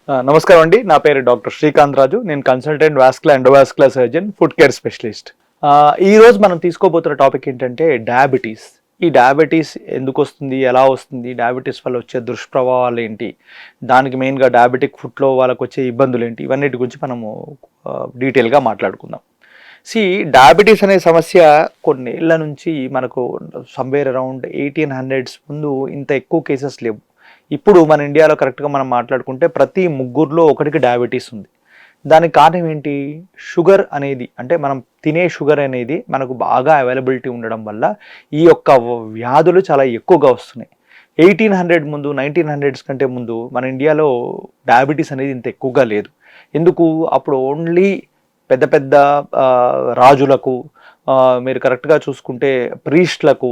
నమస్కారం అండి. నా పేరు డాక్టర్ శ్రీకాంత్ రాజు. నేను consultant vascular endovascular surgeon, food care specialist. ఈరోజు మనం తీసుకోబోతున్న టాపిక్ ఏంటంటే డయాబెటీస్. ఈ డయాబెటీస్ ఎందుకు వస్తుంది, ఎలా వస్తుంది, డయాబెటీస్ వల్ల వచ్చే దుష్ప్రభావాలు ఏంటి, దానికి మెయిన్గా డయాబెటిక్ ఫుడ్లో వాళ్ళకు వచ్చే ఇబ్బందులు ఏంటి, ఇవన్నిటి గురించి మనము డీటెయిల్గా మాట్లాడుకుందాం. డయాబెటీస్ అనే సమస్య కొన్నేళ్ల నుంచి మనకు సమ్వేర్ అరౌండ్ 1800s ముందు ఇంత ఎక్కువ కేసెస్ లేవు. ఇప్పుడు మన ఇండియాలో కరెక్ట్గా మనం మాట్లాడుకుంటే ప్రతి ముగ్గురులో ఒకటికి డయాబెటీస్ ఉంది. దానికి కారణం ఏంటి? షుగర్ అనేది, అంటే మనం తినే షుగర్ అనేది మనకు బాగా అవైలబిలిటీ ఉండడం వల్ల ఈ యొక్క వ్యాధులు చాలా ఎక్కువగా వస్తున్నాయి. 1800 ముందు, 1900s కంటే ముందు మన ఇండియాలో డయాబెటీస్ అనేది ఇంత ఎక్కువగా లేదు. ఎందుకు? అప్పుడు ఓన్లీ పెద్ద పెద్ద రాజులకు, మీరు కరెక్ట్గా చూసుకుంటే ప్రీస్ట్లకు,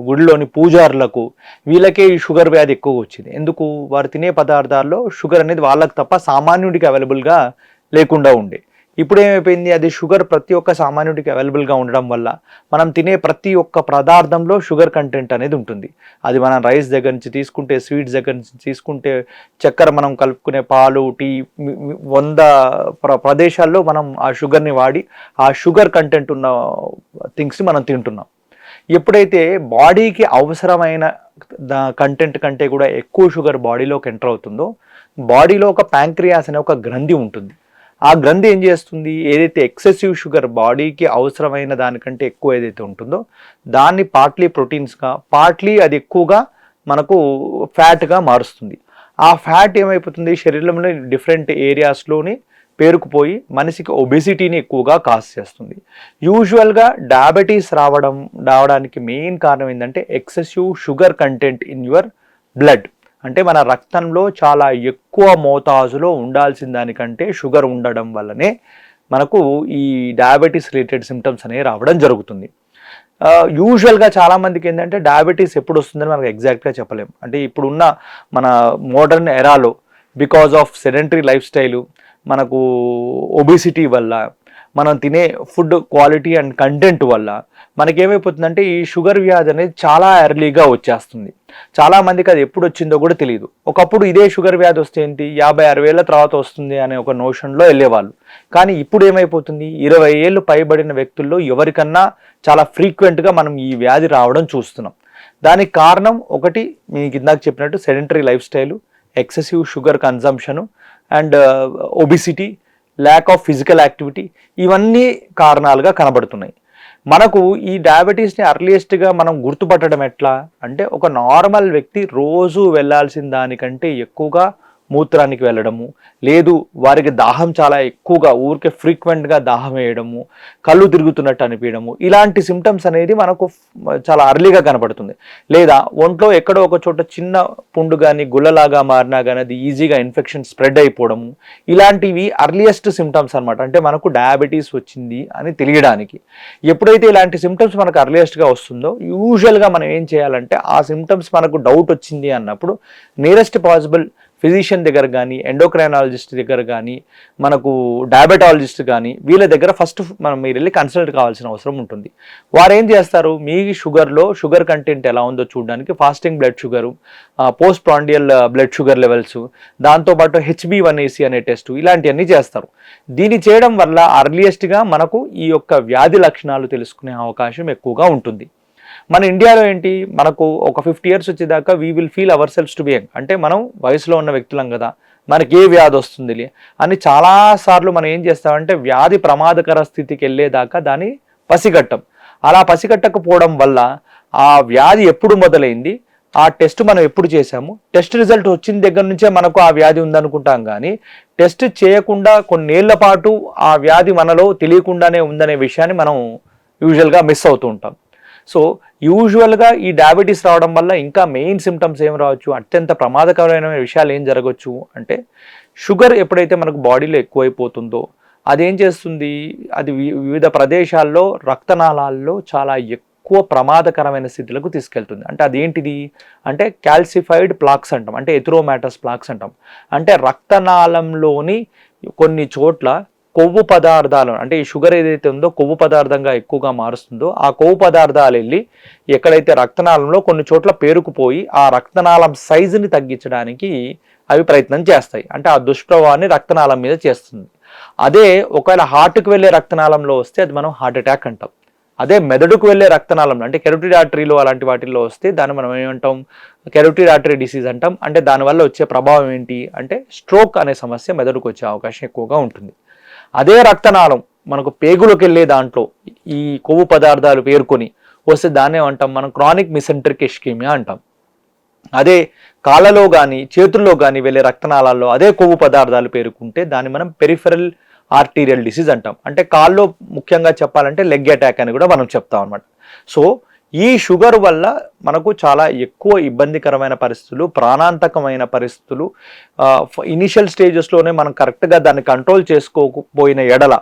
గుడిలోని పూజారులకు, వీళ్ళకే ఈ షుగర్ వ్యాధి ఎక్కువ వచ్చింది. ఎందుకు? వారు తినే పదార్థాల్లో షుగర్ అనేది వాళ్ళకి తప్ప సామాన్యుడికి అవైలబుల్గా లేకుండా ఉండే. ఇప్పుడు ఏమైపోయింది? అది షుగర్ ప్రతి ఒక్క సామాన్యుడికి అవైలబుల్గా ఉండడం వల్ల మనం తినే ప్రతి ఒక్క పదార్థంలో షుగర్ కంటెంట్ అనేది ఉంటుంది. అది మనం రైస్ దగ్గర నుంచి తీసుకుంటే, స్వీట్స్ దగ్గర నుంచి తీసుకుంటే, చక్కెర మనం కలుపుకునే పాలు, టీ, 100 ప్రదేశాల్లో మనం ఆ షుగర్ని వాడి ఆ షుగర్ కంటెంట్ ఉన్న థింగ్స్ని మనం తింటున్నాం. ఎప్పుడైతే బాడీకి అవసరమైన కంటెంట్ కంటే కూడా ఎక్కువ షుగర్ బాడీలోకి ఎంటర్ అవుతుందో, బాడీలో ఒక ప్యాంక్రియాస్ అనే ఒక గ్రంథి ఉంటుంది. ఆ గ్రంథి ఏం చేస్తుంది? ఏదైతే ఎక్సెసివ్ షుగర్ బాడీకి అవసరమైన దానికంటే ఎక్కువ ఏదైతే ఉంటుందో దాన్ని పార్ట్లీ ప్రోటీన్స్గా, పార్ట్లీ అది ఎక్కువగా మనకు ఫ్యాట్గా మారుస్తుంది. ఆ ఫ్యాట్ ఏమైపోతుంది? శరీరంలో డిఫరెంట్ ఏరియాస్లోని పేరుకుపోయి మనిషికి ఒబెసిటీని ఎక్కువగా కాజ్ చేస్తుంది. యూజువల్గా డయాబెటీస్ రావడానికి మెయిన్ కారణం ఏంటంటే excessive sugar content in your blood. అంటే మన రక్తంలో చాలా ఎక్కువ మోతాజులో ఉండాల్సిన దానికంటే షుగర్ ఉండడం వల్లనే మనకు ఈ డయాబెటీస్ రిలేటెడ్ సిమ్టమ్స్ అనేవి రావడం జరుగుతుంది. యూజువల్గా చాలామందికి ఏంటంటే డయాబెటీస్ ఎప్పుడు వస్తుందని మనకు ఎగ్జాక్ట్గా చెప్పలేము. అంటే ఇప్పుడున్న మన మోడర్న్ ఎరాలో because of sedentary life style, మనకు ఒబెసిటీ వల్ల, మనం తినే ఫుడ్ క్వాలిటీ అండ్ కంటెంట్ వల్ల మనకేమైపోతుందంటే ఈ షుగర్ వ్యాధి అనేది చాలా ఎర్లీగా వచ్చేస్తుంది. చాలామందికి అది ఎప్పుడు వచ్చిందో కూడా తెలియదు. ఒకప్పుడు ఇదే షుగర్ వ్యాధి వస్తే ఏంటి, 50-60 ఏళ్ళ తర్వాత వస్తుంది అనే ఒక నోషన్లో వెళ్ళేవాళ్ళు. కానీ ఇప్పుడు ఏమైపోతుంది, 20 ఏళ్ళు పైబడిన వ్యక్తుల్లో ఎవరికన్నా చాలా ఫ్రీక్వెంట్గా మనం ఈ వ్యాధి రావడం చూస్తున్నాం. దానికి కారణం ఒకటి, మీకు ఇందాక చెప్పినట్టు sedentary life style, excessive sugar consumption and obesity, lack of physical activity, ఇవన్నీ కారణాలుగా కనబడుతున్నాయి. మనకు ఈ డయాబెటీస్ని అర్లియస్ట్గా మనం గుర్తుపట్టడం ఎట్లా అంటే, ఒక నార్మల్ వ్యక్తి రోజు వెళ్ళాల్సిన దానికంటే ఎక్కువగా మూత్రానికి వెళ్ళడము, లేదు వారికి దాహం చాలా ఎక్కువగా ఊరికే ఫ్రీక్వెంట్గా దాహం వేయడము, కళ్ళు తిరుగుతున్నట్టు అనిపించడము, ఇలాంటి సిమ్టమ్స్ అనేది మనకు చాలా అర్లీగా కనపడుతుంది. లేదా ఒంట్లో ఎక్కడో ఒక చోట చిన్న పుండు కానీ గుల్లలాగా మారినా కానీ అది ఈజీగా ఇన్ఫెక్షన్ స్ప్రెడ్ అయిపోవడము, ఇలాంటివి అర్లియస్ట్ సిమ్టమ్స్ అనమాట. అంటే మనకు డయాబెటీస్ వచ్చింది అని తెలియడానికి. ఎప్పుడైతే ఇలాంటి సిమ్టమ్స్ మనకు అర్లియస్ట్గా వస్తుందో యూజువల్గా మనం ఏం చేయాలంటే, ఆ సిమ్టమ్స్ మనకు డౌట్ వచ్చింది అన్నప్పుడు నియరెస్ట్ పాసిబుల్ ఫిజిషియన్ దగ్గర కానీ, ఎండోక్రైనాలజిస్ట్ దగ్గర కానీ, మనకు డయాబెటాలజిస్ట్ కానీ, వీళ్ళ దగ్గర ఫస్ట్ మీరు వెళ్ళి కన్సల్ట్ కావాల్సిన అవసరం ఉంటుంది. వారు ఏం చేస్తారు, మీ షుగర్లో షుగర్ కంటెంట్ ఎలా ఉందో చూడడానికి fasting blood sugar, post prandial blood sugar levels, దాంతోపాటు HbA1c అనే టెస్ట్, ఇలాంటివన్నీ చేస్తారు. దీన్ని చేయడం వల్ల అర్లియస్ట్గా మనకు ఈ యొక్క వ్యాధి లక్షణాలు తెలుసుకునే అవకాశం ఎక్కువగా ఉంటుంది. మన ఇండియాలో ఏంటి, మనకు ఒక 50 years వచ్చేదాకా we will feel our selfs to be young. అంటే మనం వయసులో ఉన్న వ్యక్తులం కదా, మనకి ఏ వ్యాధి వస్తుంది అని చాలాసార్లు మనం ఏం చేస్తామంటే వ్యాధి ప్రమాదకర స్థితికి వెళ్ళేదాకా దాన్ని పసిగట్టం. అలా పసిగట్టకపోవడం వల్ల ఆ వ్యాధి ఎప్పుడు మొదలైంది, ఆ టెస్ట్ మనం ఎప్పుడు చేసాము, టెస్ట్ రిజల్ట్ వచ్చిన దగ్గర నుంచే మనకు ఆ వ్యాధి ఉందనుకుంటాం. కానీ టెస్ట్ చేయకుండా కొన్నేళ్ల పాటు ఆ వ్యాధి మనలో తెలియకుండానే ఉందనే విషయాన్ని మనం యూజువల్గా మిస్ అవుతూ ఉంటాం. సో యూజువల్గా ఈ డయాబెటీస్ రావడం వల్ల ఇంకా మెయిన్ సిమ్టమ్స్ ఏం రావచ్చు, అత్యంత ప్రమాదకరమైన విషయాలు ఏం జరగవచ్చు అంటే, షుగర్ ఎప్పుడైతే మనకు బాడీలో ఎక్కువైపోతుందో అదేం చేస్తుంది, అది వివిధ ప్రదేశాల్లో రక్తనాళాల్లో చాలా ఎక్కువ ప్రమాదకరమైన స్థితులకు తీసుకెళ్తుంది. అంటే అదేంటిది అంటే క్యాల్సిఫైడ్ ప్లాక్స్ అంటాం, అంటే ఎథ్రోమాటస్ ప్లాక్స్ అంటాం. అంటే రక్తనాళంలోని కొన్ని చోట్ల కొవ్వు పదార్థాలు, అంటే ఈ షుగర్ ఏదైతే ఉందో కొవ్వు పదార్థంగా ఎక్కువగా మారుస్తుందో ఆ కొవ్వు పదార్థాలు వెళ్ళి ఎక్కడైతే రక్తనాళంలో కొన్ని చోట్ల పేరుకుపోయి ఆ రక్తనాళం సైజుని తగ్గించడానికి అవి ప్రయత్నం చేస్తాయి. అంటే ఆ దుష్ప్రభావాన్ని రక్తనాళం మీద చేస్తుంది. అదే ఒకవేళ హార్ట్కి వెళ్ళే రక్తనాళంలో వస్తే అది మనం హార్ట్ అటాక్ అంటాం. అదే మెదడుకు వెళ్ళే రక్తనాళంలో అంటే కెరోటిడ్ ఆర్టరీలో అలాంటి వాటిల్లో వస్తే దాన్ని మనం ఏమంటాం, కెరోటిడ్ ఆర్టరీ డిసీజ్ అంటాం. అంటే దానివల్ల వచ్చే ప్రభావం ఏంటి అంటే స్ట్రోక్ అనే సమస్య మెదడుకు వచ్చే అవకాశం ఎక్కువగా ఉంటుంది. అదే రక్తనాళం మనకు పేగులోకి వెళ్ళే దాంట్లో ఈ కొవ్వు పదార్థాలు పేర్కొని వస్తే దాన్ని ఏమంటాం మనం క్రానిక్ మిసెంట్రిక్ ఇస్కెమియా అంటాం. అదే కాళ్ళలో కానీ చేతుల్లో కానీ వెళ్ళే రక్తనాళాల్లో అదే కొవ్వు పదార్థాలు పేరుకుంటే దాన్ని మనం పెరిఫెరల్ ఆర్టీరియల్ డిసీజ్ అంటాం. అంటే కాల్లో ముఖ్యంగా చెప్పాలంటే లెగ్ అటాక్ అని కూడా మనం చెప్తాం అనమాట. సో ఈ షుగర్ వల్ల మనకు చాలా ఎక్కువ ఇబ్బందికరమైన పరిస్థితులు, ప్రాణాంతకమైన పరిస్థితులు ఇనిషియల్ స్టేజెస్లోనే మనం కరెక్ట్గా దాన్ని కంట్రోల్ చేసుకోకపోయిన ఎడల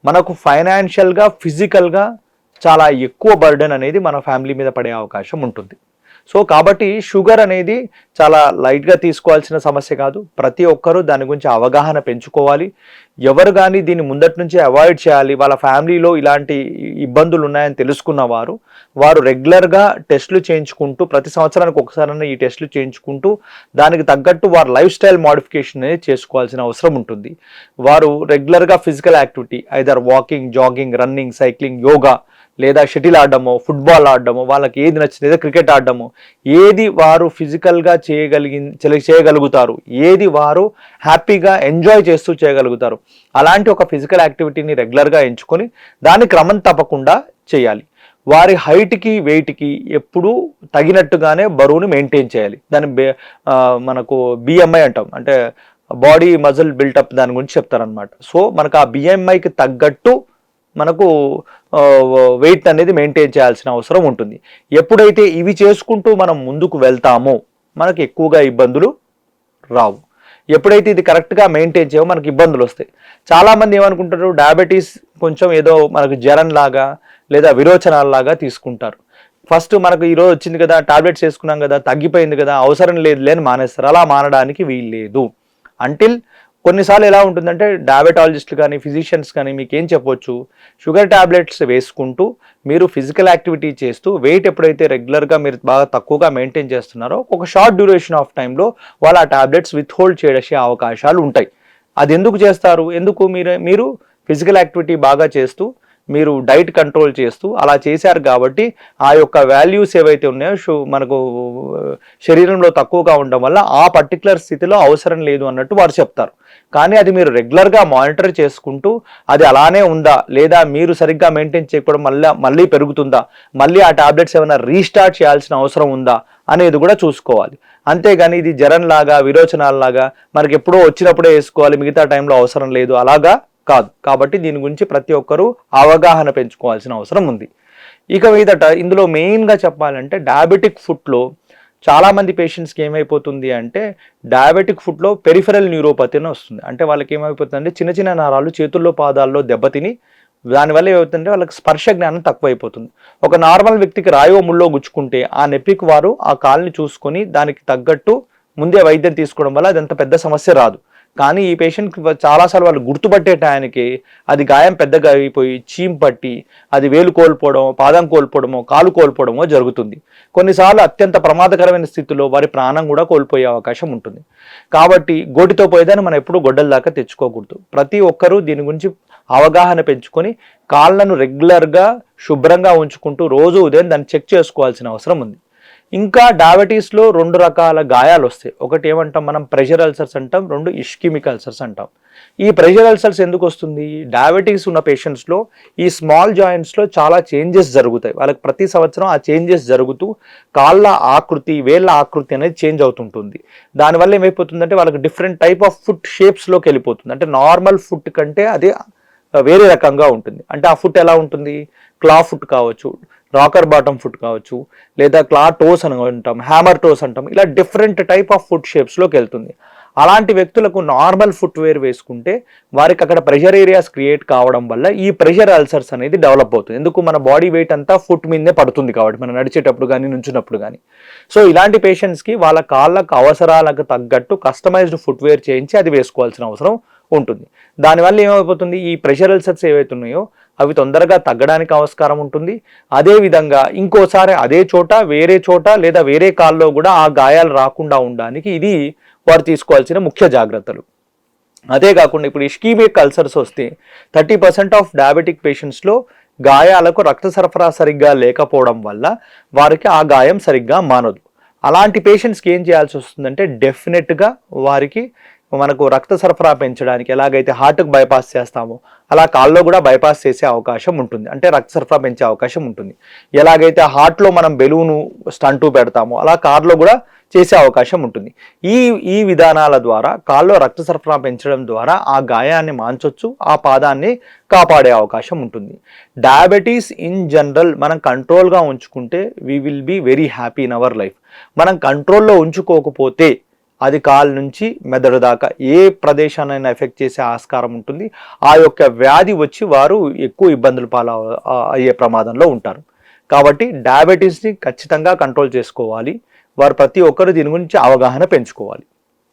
మనకు ఫైనాన్షియల్గా ఫిజికల్గా చాలా ఎక్కువ బర్డెన్ అనేది మన ఫ్యామిలీ మీద పడే అవకాశం ఉంటుంది. సో కాబట్టి షుగర్ అనేది చాలా లైట్గా తీసుకోవాల్సిన సమస్య కాదు. ప్రతి ఒక్కరూ దాని గురించి అవగాహన పెంచుకోవాలి. ఎవరు కానీ దీన్ని ముందటి నుంచి అవాయిడ్ చేయాలి. వాళ్ళ ఫ్యామిలీలో ఇలాంటి ఇబ్బందులు ఉన్నాయని తెలుసుకున్న వారు రెగ్యులర్గా టెస్టులు చేయించుకుంటూ ప్రతి సంవత్సరానికి ఒకసారైనా ఈ టెస్టులు చేయించుకుంటూ దానికి తగ్గట్టు వారు లైఫ్ స్టైల్ మోడిఫికేషన్ అనేది చేసుకోవాల్సిన అవసరం ఉంటుంది. వారు రెగ్యులర్గా physical activity either walking, jogging, running, cycling, yoga లేదా షటిల్ ఆడడమో, ఫుట్బాల్ ఆడడమో, వాళ్ళకి ఏది నచ్చింది లేదా క్రికెట్ ఆడడమో, ఏది వారు ఫిజికల్గా చేయగలుగుతారు, ఏది వారు హ్యాపీగా ఎంజాయ్ చేస్తూ చేయగలుగుతారు, అలాంటి ఒక ఫిజికల్ యాక్టివిటీని రెగ్యులర్గా ఎంచుకొని దాన్ని క్రమం తప్పకుండా చేయాలి. వారి హైట్కి వెయిట్కి ఎప్పుడూ తగినట్టుగానే బరువుని మెయింటైన్ చేయాలి. దాన్ని మనకు బిఎంఐ అంటాం, అంటే బాడీ మజిల్ బిల్టప్, దాని గురించి చెప్తారనమాట. సో మనకు ఆ బిఎంఐకి తగ్గట్టు మనకు వెయిట్ అనేది మెయింటైన్ చేయాల్సిన అవసరం ఉంటుంది. ఎప్పుడైతే ఇవి చేసుకుంటూ మనం ముందుకు వెళ్తామో మనకు ఎక్కువగా ఇబ్బందులు రావు. ఎప్పుడైతే ఇది కరెక్ట్గా మెయింటైన్ చేయమో మనకి ఇబ్బందులు వస్తాయి. చాలామంది ఏమనుకుంటారు, డయాబెటీస్ కొంచెం ఏదో మనకు జ్వరంలాగా లేదా విరోచనాలలాగా తీసుకుంటారు. ఫస్ట్ మనకు ఈరోజు వచ్చింది కదా, టాబ్లెట్స్ వేసుకున్నాం కదా, తగ్గిపోయింది కదా, అవసరం లేదు లేని మానేస్తారు. అలా మానడానికి వీల్లేదు. అంటిల్ కొన్నిసార్లు ఎలా ఉంటుందంటే డయాబెటాలజిస్టులు కానీ ఫిజిషియన్స్ కానీ మీకు ఏం చెప్పొచ్చు, షుగర్ ట్యాబ్లెట్స్ వేసుకుంటూ మీరు ఫిజికల్ యాక్టివిటీ చేస్తూ వెయిట్ ఎప్పుడైతే రెగ్యులర్గా మీరు బాగా తక్కువగా మెయింటైన్ చేస్తున్నారో ఒక షార్ట్ డ్యూరేషన్ ఆఫ్ టైంలో వాళ్ళు ఆ ట్యాబ్లెట్స్ విత్ హోల్డ్ చేసే అవకాశాలు ఉంటాయి. అది ఎందుకు చేస్తారు, ఎందుకు మీరు ఫిజికల్ యాక్టివిటీ బాగా చేస్తూ మీరు డైట్ కంట్రోల్ చేస్తూ అలా చేశారు కాబట్టి ఆ యొక్క వాల్యూస్ ఏవైతే ఉన్నాయో మనకు శరీరంలో తక్కువగా ఉండడం వల్ల ఆ పర్టికులర్ స్థితిలో అవసరం లేదు అన్నట్టు వారు చెప్తారు. కానీ అది మీరు రెగ్యులర్గా మానిటర్ చేసుకుంటూ అది అలానే ఉందా లేదా మీరు సరిగ్గా మెయింటైన్ చేయకపోవడం మళ్ళీ పెరుగుతుందా, మళ్ళీ ఆ టాబ్లెట్స్ ఏమైనా రీస్టార్ట్ చేయాల్సిన అవసరం ఉందా అనేది కూడా చూసుకోవాలి. అంతేగాని ఇది జ్వరంలాగా విరోచనాలలాగా మనకి ఎప్పుడో వచ్చినప్పుడే వేసుకోవాలి మిగతా టైంలో అవసరం లేదు అలాగా కాదు. కాబట్టి దీని గురించి ప్రతి ఒక్కరూ అవగాహన పెంచుకోవాల్సిన అవసరం ఉంది. ఇక మీదట ఇందులో మెయిన్గా చెప్పాలంటే డయాబెటిక్ ఫుట్లో చాలామంది పేషెంట్స్కి ఏమైపోతుంది అంటే డయాబెటిక్ ఫుట్లో పెరిఫెరల్ న్యూరోపతి అని వస్తుంది. అంటే వాళ్ళకి ఏమైపోతుంది అంటే చిన్న చిన్న నరాలు చేతుల్లో పాదాల్లో దెబ్బతిని దానివల్ల ఏమవుతుందంటే వాళ్ళకి స్పర్శ జ్ఞానం తక్కువైపోతుంది. ఒక నార్మల్ వ్యక్తికి రాయో ముళ్ళో గుచ్చుకుంటే ఆ నొప్పికి వారు ఆ కాల్ని చూసుకొని దానికి తగ్గట్టు ముందే వైద్యం తీసుకోవడం వల్ల అది అంత పెద్ద సమస్య రాదు. కానీ ఈ పేషెంట్కి చాలాసార్లు వాళ్ళు గుర్తుపట్టే టయానికి అది గాయం పెద్దగా అయిపోయి చీమ్ పట్టి అది వేలు కోల్పోవడం, పాదం కోల్పోవడమో, కాలు కోల్పోవడమో జరుగుతుంది. కొన్నిసార్లు అత్యంత ప్రమాదకరమైన స్థితిలో వారి ప్రాణం కూడా కోల్పోయే అవకాశం ఉంటుంది. కాబట్టి గోటితో పోయేదాన్ని మనం ఎప్పుడూ గొడ్డల దాకా తెచ్చుకోకూడదు. ప్రతి ఒక్కరూ దీని గురించి అవగాహన పెంచుకొని కాళ్ళను రెగ్యులర్గా శుభ్రంగా ఉంచుకుంటూ రోజు ఉదయం దాన్ని చెక్ చేసుకోవాల్సిన అవసరం ఉంది. ఇంకా డయాబెటీస్లో 2 రకాల గాయాలు వస్తాయి. ఒకటి ఏమంటాం మనం ప్రెషర్ అల్సర్స్ అంటాం, 2 ఇష్కిమిక్ అల్సర్స్ అంటాం. ఈ ప్రెషర్ అల్సర్స్ ఎందుకు వస్తుంది, డయాబెటీస్ ఉన్న పేషెంట్స్లో ఈ స్మాల్ జాయింట్స్లో చాలా చేంజెస్ జరుగుతాయి. వాళ్ళకి ప్రతి సంవత్సరం ఆ చేంజెస్ జరుగుతూ కాళ్ళ ఆకృతి, వేళ్ళ ఆకృతి అనేది చేంజ్ అవుతుంటుంది. దానివల్ల ఏమైపోతుందంటే వాళ్ళకి డిఫరెంట్ టైప్ ఆఫ్ ఫుట్ షేప్స్లోకి వెళ్ళిపోతుంది. అంటే నార్మల్ ఫుట్ కంటే అది వేరే రకంగా ఉంటుంది. అంటే ఆ ఫుట్ ఎలా ఉంటుంది, క్లా ఫుట్ కావచ్చు, రాకర్ బాటమ్ ఫుట్ కావచ్చు, లేదా క్లా టోస్ అని అంటాం, హ్యామర్ టోస్ అంటాం. ఇలా డిఫరెంట్ టైప్ ఆఫ్ ఫుట్ షేప్స్లోకి వెళ్తుంది. అలాంటి వ్యక్తులకు నార్మల్ ఫుట్ వేర్ వేసుకుంటే వారికి అక్కడ ప్రెషర్ ఏరియాస్ క్రియేట్ కావడం వల్ల ఈ ప్రెషర్ అల్సర్స్ అనేది డెవలప్ అవుతుంది. ఎందుకు, మన బాడీ వెయిట్ అంతా ఫుట్ మీదే పడుతుంది కాబట్టి మనం నడిచేటప్పుడు కానీ నుంచున్నప్పుడు కానీ. సో ఇలాంటి పేషెంట్స్కి వాళ్ళ కాళ్ళకు అవసరాలకు తగ్గట్టు కస్టమైజ్డ్ ఫుట్ వేర్ చేయించి అది వేసుకోవాల్సిన అవసరం ఉంటుంది. దానివల్ల ఏమైపోతుంది, ఈ ప్రెషర్ అల్సర్స్ ఏవైతే ఉన్నాయో అవి తొందరగా తగ్గడానికి ఆస్కారం ఉంటుంది. అదేవిధంగా ఇంకోసారి అదే చోట వేరే చోట లేదా వేరే కాల్లో కూడా ఆ గాయాలు రాకుండా ఉండడానికి ఇది వారు తీసుకోవాల్సిన ముఖ్య జాగ్రత్తలు. అదే కాకుండా ఇప్పుడు ఇష్కీమిక్ అల్సర్స్ వస్తే 30% ఆఫ్ డయాబెటిక్ పేషెంట్స్లో గాయాలకు రక్త సరఫరా సరిగ్గా లేకపోవడం వల్ల వారికి ఆ గాయం సరిగ్గా మానదు. అలాంటి పేషెంట్స్కి ఏం చేయాల్సి వస్తుందంటే డెఫినెట్గా వారికి మనకు రక్త సరఫరా పెంచడానికి ఎలాగైతే హార్ట్కి బైపాస్ చేస్తామో అలా కాల్లో కూడా బైపాస్ చేసే అవకాశం ఉంటుంది, అంటే రక్త సరఫరా పెంచే అవకాశం ఉంటుంది. ఎలాగైతే హార్ట్లో మనం బెలూను స్టంటు పెడతామో అలా కార్లో కూడా చేసే అవకాశం ఉంటుంది. ఈ విధానాల ద్వారా కాల్లో రక్త సరఫరా పెంచడం ద్వారా ఆ గాయాన్ని మాంచొచ్చు, ఆ పాదాన్ని కాపాడే అవకాశం ఉంటుంది. డయాబెటీస్ ఇన్ జనరల్ మనం కంట్రోల్గా ఉంచుకుంటే we will be very happy in our life. మనం కంట్రోల్లో ఉంచుకోకపోతే అది కాలు నుంచి మెదడు దాకా ఏ ప్రదేశాన్నైనా ఎఫెక్ట్ చేసే ఆస్కారం ఉంటుంది. ఆ యొక్క వ్యాధి వచ్చి వారు ఎక్కువ ఇబ్బందులు అయ్యే ప్రమాదంలో ఉంటారు. కాబట్టి డయాబెటీస్ని ఖచ్చితంగా కంట్రోల్ చేసుకోవాలి. వారు ప్రతి ఒక్కరు దీని గురించి అవగాహన పెంచుకోవాలి.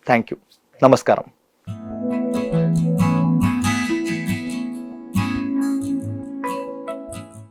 Thank you. నమస్కారం.